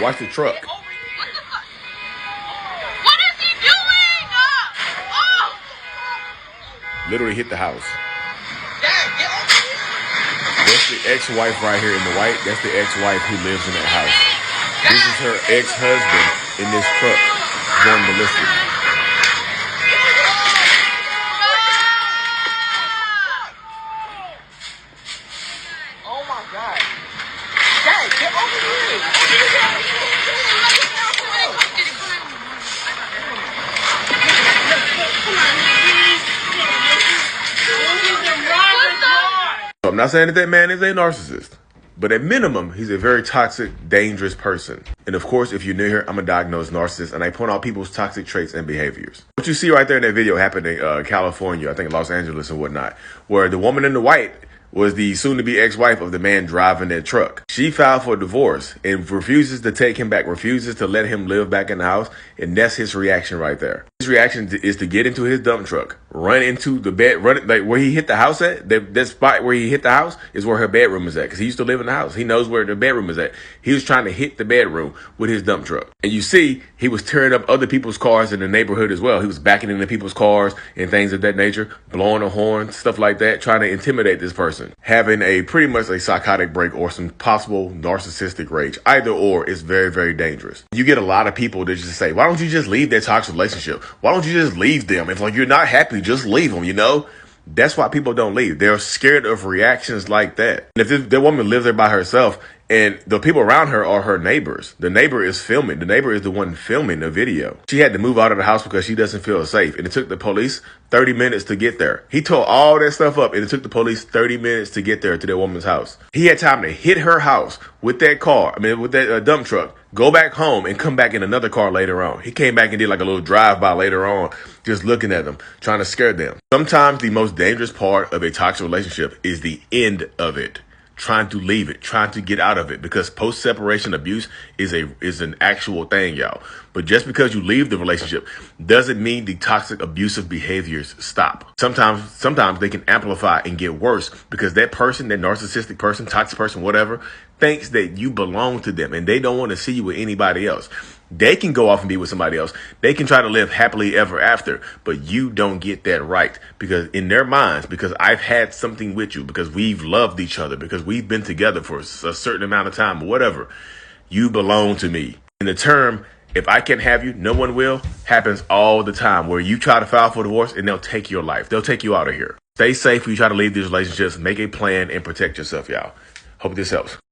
Watch the truck. What is he doing? Oh! Literally hit the house. Dad, get over here. That's the ex-wife right here in the white. That's the ex-wife who lives in that house. This is her ex-husband in this truck going ballistic. Oh my God. Dad, get over here. I'm not saying that that man is a narcissist, but at minimum, he's a very toxic, dangerous person. And of course, if you're new here, I'm a diagnosed narcissist, and I point out people's toxic traits and behaviors. What you see right there in that video happened in California, I think Los Angeles and whatnot, where the woman in the white was the soon-to-be ex-wife of the man driving that truck. She filed for divorce and refuses to take him back, refuses to let him live back in the house, and that's his reaction right there. His reaction is to get into his dump truck, run into the bed, run like where he hit the house at. That spot where he hit the house is where her bedroom is at, because he used to live in the house. He knows where the bedroom is at. He was trying to hit the bedroom with his dump truck. And you see, he was tearing up other people's cars in the neighborhood as well. He was backing into people's cars and things of that nature, blowing a horn, stuff like that, trying to intimidate this person. Having a pretty much a psychotic break or some possible narcissistic rage. Either or is very, very dangerous. You get a lot of people that just say, why don't you just leave that toxic relationship? Why don't you just leave them? If like you're not happy, just leave them, you know? That's why people don't leave. They're scared of reactions like that. And if that woman lives there by herself and the people around her are her neighbors, the neighbor is filming. The neighbor is the one filming the video. She had to move out of the house because she doesn't feel safe. And it took the police 30 minutes to get there. He tore all that stuff up and it took the police 30 minutes to get there to that woman's house. He had time to hit her house with that car, with that dump truck, go back home and come back in another car later on. He came back and did like a little drive-by later on, just looking at them, trying to scare them. Sometimes the most dangerous part of a toxic relationship is the end of it. Trying to leave it, trying to get out of it, because post-separation abuse is an actual thing, y'all. But just because you leave the relationship doesn't mean the toxic, abusive behaviors stop. Sometimes they can amplify and get worse because that person, that narcissistic person, toxic person, whatever, thinks that you belong to them and they don't want to see you with anybody else. They can go off and be with somebody else. They can try to live happily ever after, but you don't get that right because in their minds, because I've had something with you, because we've loved each other, because we've been together for a certain amount of time, whatever, you belong to me. And the term, if I can't have you, no one will, happens all the time where you try to file for divorce and they'll take your life. They'll take you out of here. Stay safe when you try to leave these relationships. Make a plan and protect yourself, y'all. Hope this helps.